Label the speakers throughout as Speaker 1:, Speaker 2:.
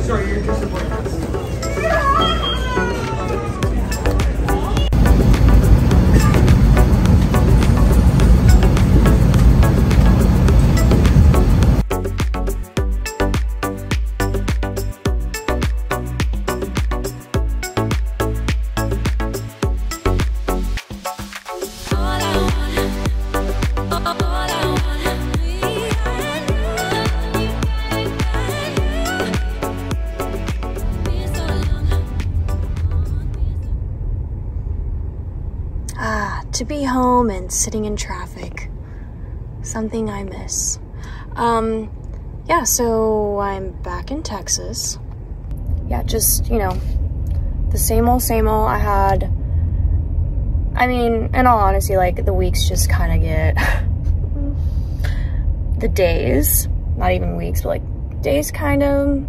Speaker 1: Sorry, you're disappointed.
Speaker 2: To be home and sitting in traffic, something I miss. Yeah, so I'm back in Texas. Yeah, just, you know, the same old I had. I mean, in all honesty, like, the weeks just kind of get the days, not even weeks, but like days kind of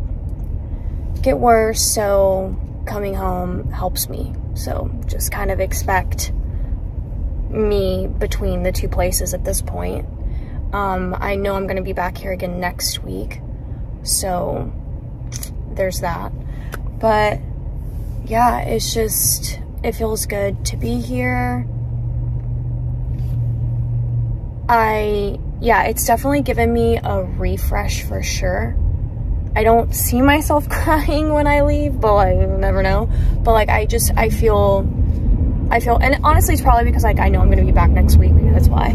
Speaker 2: get worse, so coming home helps me. So just kind of expect me between the two places at this point. I know I'm gonna be back here again next week, so there's that. But yeah, it's just, it feels good to be here. Yeah, it's definitely given me a refresh for sure. I don't see myself crying when I leave, but like, you never know. But like, I feel, and honestly, it's probably because like I know I'm gonna be back next week. That's why.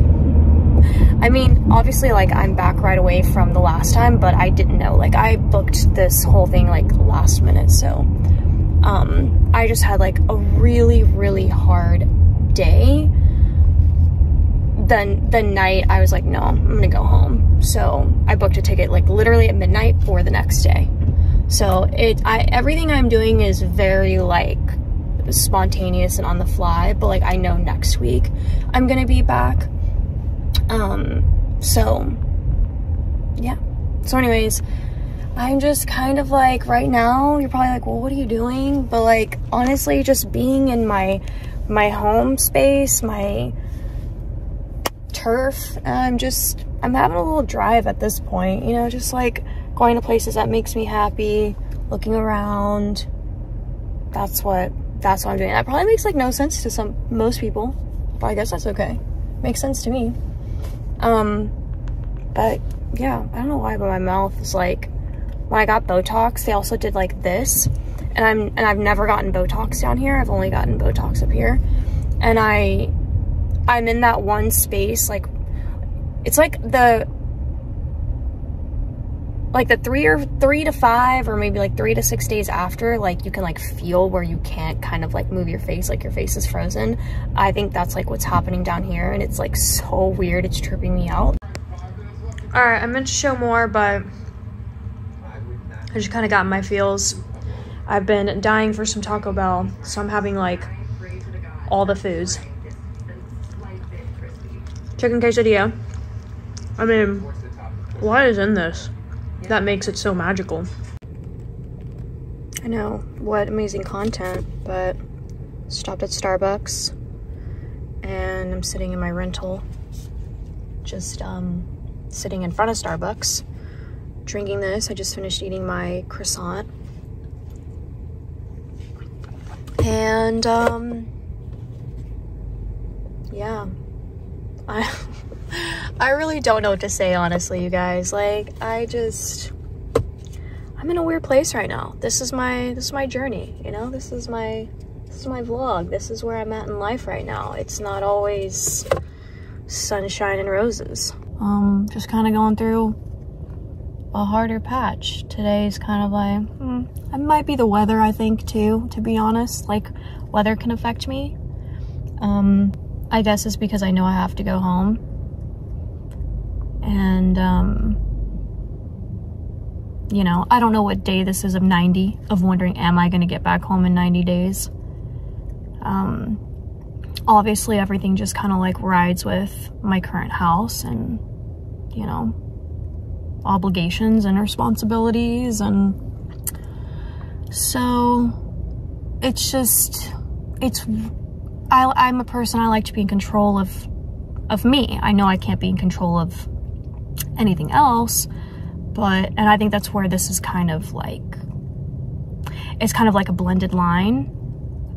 Speaker 2: I mean, obviously, like, I'm back right away from the last time, but I didn't know. Like, I booked this whole thing like last minute, so I just had like a really, really hard day. Then the night I was like, no, I'm gonna go home. So I booked a ticket like literally at midnight for the next day. So everything I'm doing is very like spontaneous and on the fly, but like I know next week I'm gonna be back. So yeah. So anyways, I'm just kind of like, right now you're probably like, well, what are you doing? But like, honestly, just being in my home space, my turf, I'm having a little drive at this point, you know, just like going to places that makes me happy, looking around. That's what I'm doing. That probably makes like no sense to most people, but I guess that's okay. Makes sense to me. But yeah, I don't know why, but my mouth is like, when I got Botox, they also did like this, and I've never gotten Botox down here. I've only gotten Botox up here, and I'm in that one space, like, it's like the 3 to 5 or maybe like 3 to 6 days after, like, you can like feel where you can't kind of like move your face, like your face is frozen. I think that's like what's happening down here, and it's like so weird. It's tripping me out. All right, I meant to show more, but I just kind of got in my feels. I've been dying for some Taco Bell, so I'm having like all the foods. Chicken quesadilla. I mean, what is in this that makes it so magical? I know, what amazing content, but stopped at Starbucks and I'm sitting in my rental, just sitting in front of Starbucks, drinking this. I just finished eating my croissant. And yeah, I really don't know what to say, honestly, you guys. Like, I'm in a weird place right now. This is my journey, you know? This is my vlog. This is where I'm at in life right now. It's not always sunshine and roses. Just kind of going through a harder patch. Today's kind of like, it might be the weather, I think, too, to be honest. Like, weather can affect me. I guess it's because I know I have to go home. And, you know, I don't know what day this is of 90, of wondering, am I going to get back home in 90 days? Obviously, everything just kind of like rides with my current house and, you know, obligations and responsibilities. And so it's just, I'm a person, I like to be in control of me. I know I can't be in control of anything else. And I think that's where this is kind of like, it's kind of like a blended line.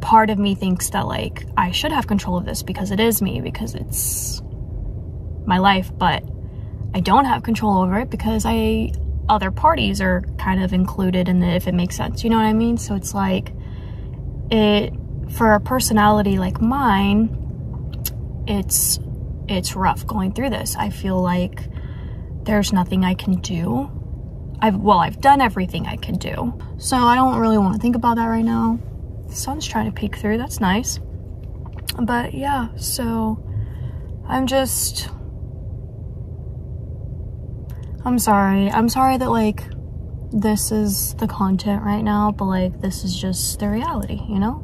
Speaker 2: Part of me thinks that like I should have control of this because it is me, because it's my life, but I don't have control over it because other parties are kind of included in it, if it makes sense, you know what I mean? So it's like, for a personality like mine, it's rough going through this. I feel like there's nothing I can do. I've done everything I can do, so I don't really want to think about that right now. The sun's trying to peek through, that's nice. But yeah, so I'm sorry that like this is the content right now, but like this is just the reality, you know?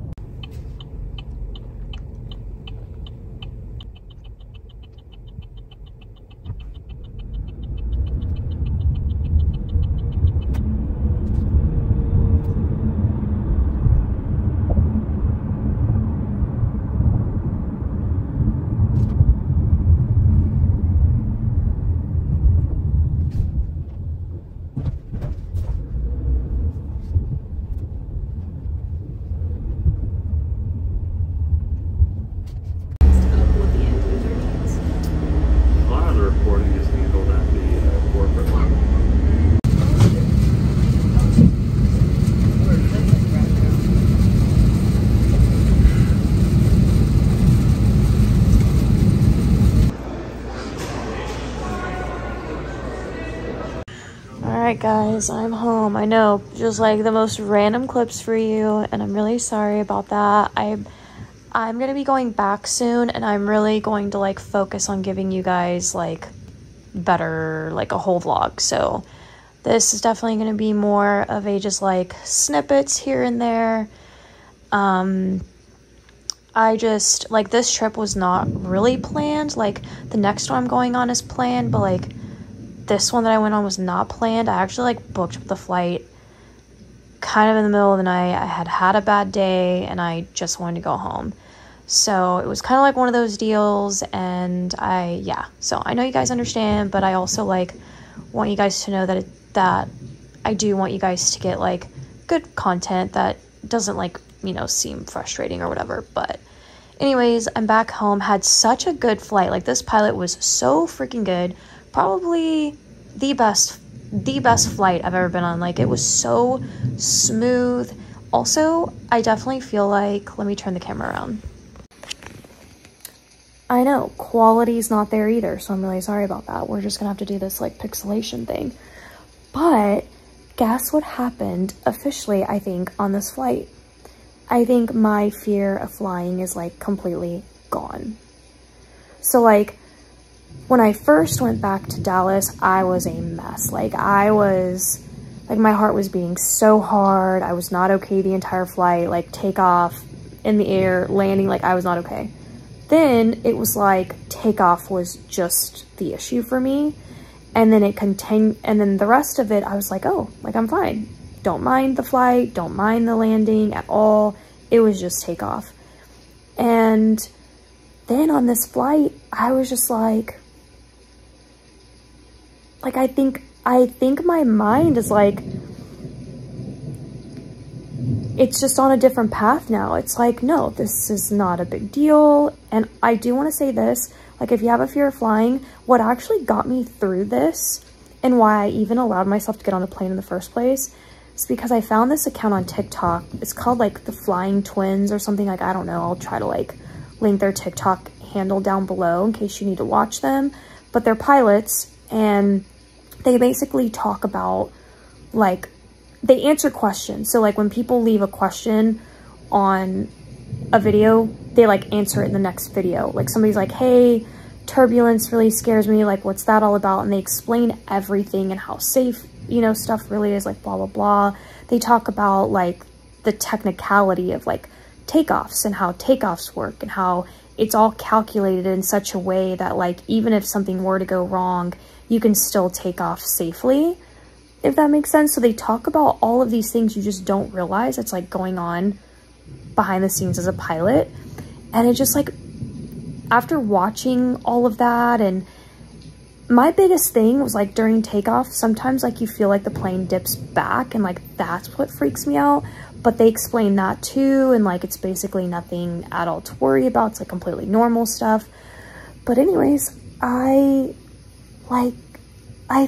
Speaker 2: Alright guys, I'm home. I know, just like the most random clips for you, and I'm really sorry about that. I'm gonna be going back soon, and I'm really going to like focus on giving you guys like better, like a whole vlog. So this is definitely gonna be more of a just like snippets here and there. I just like, this trip was not really planned. Like the next one I'm going on is planned, but like this one that I went on was not planned. I actually like booked up the flight kind of in the middle of the night. I had a bad day and I just wanted to go home. So it was kind of like one of those deals, and so I know you guys understand, but I also like want you guys to know that I do want you guys to get like good content that doesn't like, you know, seem frustrating or whatever. But anyways, I'm back home. Had such a good flight. Like this pilot was so freaking good. Probably the best flight I've ever been on. Like it was so smooth. Also, I definitely feel like, let me turn the camera around. I know quality's not there either, so I'm really sorry about that. We're just gonna have to do this like pixelation thing. But guess what happened officially, I think, on this flight? I think my fear of flying is like completely gone. So like, when I first went back to Dallas, I was a mess. Like my heart was beating so hard. I was not okay the entire flight, like takeoff, in the air, landing, like I was not okay. Then it was like takeoff was just the issue for me. And then it continued, and then the rest of it, I was like, oh, like I'm fine. Don't mind the flight, don't mind the landing at all. It was just takeoff. And then on this flight, I was just like I think my mind is like, it's just on a different path now. It's like, no, this is not a big deal. And I do want to say this, like if you have a fear of flying, what actually got me through this and why I even allowed myself to get on a plane in the first place is because I found this account on TikTok. It's called like the Flying Twins or something, like, I don't know. I'll try to like link their TikTok handle down below in case you need to watch them. But they're pilots, and they basically talk about like, they answer questions. So like when people leave a question on a video, they like answer it in the next video. Like somebody's like, hey, turbulence really scares me, like what's that all about? And they explain everything and how safe, you know, stuff really is, like blah blah blah. They talk about like the technicality of like takeoffs and how takeoffs work and how it's all calculated in such a way that like even if something were to go wrong, you can still take off safely, if that makes sense. So they talk about all of these things you just don't realize it's like going on behind the scenes as a pilot. And it just like, after watching all of that and my biggest thing was like during takeoff, sometimes like you feel like the plane dips back and like that's what freaks me out. But they explain that too, and like it's basically nothing at all to worry about. It's like completely normal stuff. But anyways, I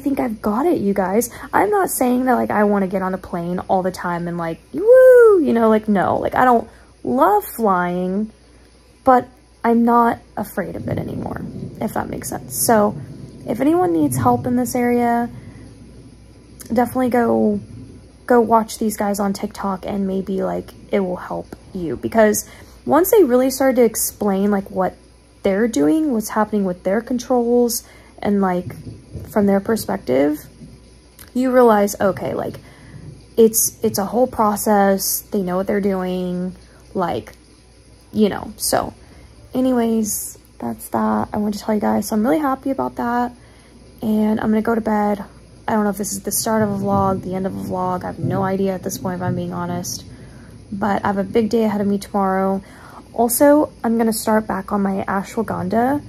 Speaker 2: think I've got it, you guys. I'm not saying that like I want to get on a plane all the time and like woo, you know, like no, like I don't love flying, but I'm not afraid of it anymore, if that makes sense. So if anyone needs help in this area, definitely go watch these guys on TikTok, and maybe like it will help you, because once they really started to explain like what they're doing, what's happening with their controls, and like from their perspective, you realize, okay, like it's a whole process. They know what they're doing, like, you know. So anyways, that's that. I wanted to tell you guys, so I'm really happy about that, and I'm gonna go to bed. I don't know if this is the start of a vlog, the end of a vlog. I have no idea at this point, if I'm being honest. But I have a big day ahead of me tomorrow. Also, I'm going to start back on my ashwagandha.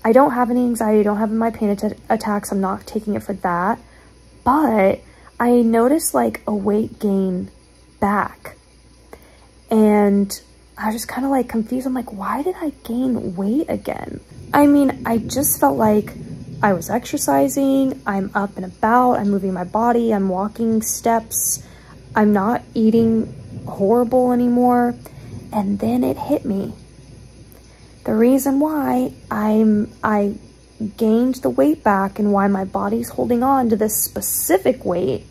Speaker 2: I don't have any anxiety. I don't have my panic attacks. I'm not taking it for that. But I noticed like a weight gain back. And I was just kind of like confused. I'm like, why did I gain weight again? I mean, I just felt like I was exercising, I'm up and about, I'm moving my body, I'm walking steps, I'm not eating horrible anymore. And then it hit me. The reason why I gained the weight back and why my body's holding on to this specific weight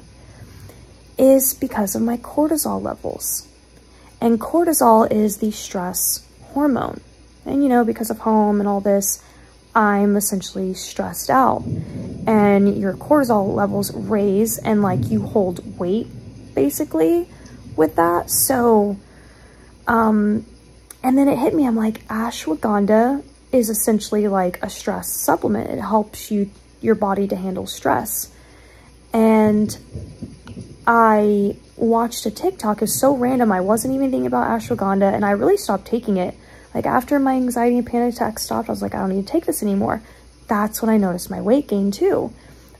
Speaker 2: is because of my cortisol levels. And cortisol is the stress hormone. And you know, because of home and all this, I'm essentially stressed out, and your cortisol levels raise, and like you hold weight basically with that. So, and then it hit me. I'm like, ashwagandha is essentially like a stress supplement. It helps your body to handle stress. And I watched a TikTok. It was so random. I wasn't even thinking about ashwagandha, and I really stopped taking it. Like after my anxiety and panic attack stopped, I was like, I don't need to take this anymore. That's when I noticed my weight gain too,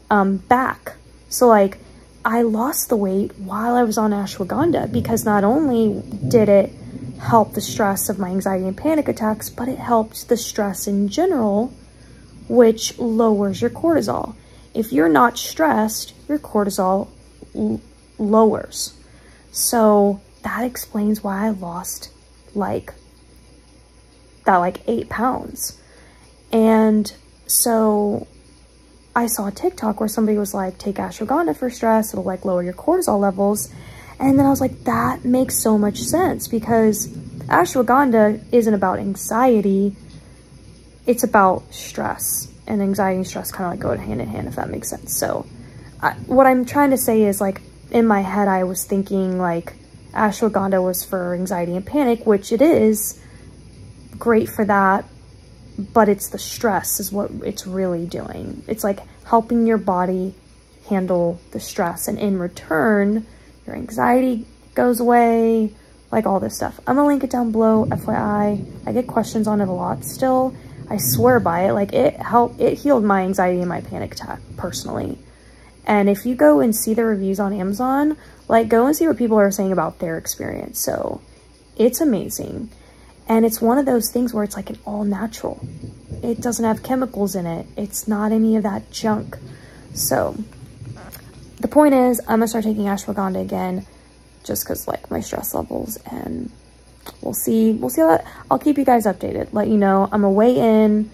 Speaker 2: back. So like I lost the weight while I was on ashwagandha, because not only did it help the stress of my anxiety and panic attacks, but it helped the stress in general, which lowers your cortisol. If you're not stressed, your cortisol lowers. So that explains why I lost like 8 pounds. And so I saw a TikTok where somebody was like, take ashwagandha for stress, it'll like lower your cortisol levels. And then I was like, that makes so much sense, because ashwagandha isn't about anxiety, it's about stress, and anxiety and stress kind of like go hand in hand, if that makes sense. So what I'm trying to say is, like, in my head I was thinking like ashwagandha was for anxiety and panic, which it is great for that, but it's the stress is what it's really doing. It's like helping your body handle the stress, and in return your anxiety goes away, like all this stuff. I'm gonna link it down below, FYI. I get questions on it a lot still. I swear by it. Like it healed my anxiety and my panic attack personally. And if you go and see the reviews on Amazon, like go and see what people are saying about their experience. So it's amazing. And it's one of those things where it's like an all natural. It doesn't have chemicals in it. It's not any of that junk. So the point is, I'm gonna start taking ashwagandha again, just because like my stress levels, and we'll see how that, I'll keep you guys updated, let you know. I'm gonna weigh in.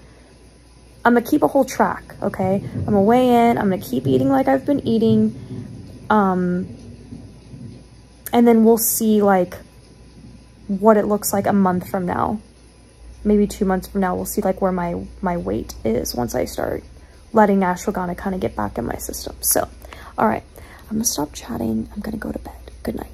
Speaker 2: I'm gonna keep a whole track, okay? I'm gonna weigh in, I'm gonna keep eating like I've been eating. And then we'll see like what it looks like a month from now, maybe 2 months from now. We'll see like where my weight is once I start letting ashwagandha kind of get back in my system. So all right, I'm gonna stop chatting. I'm gonna go to bed. Good night.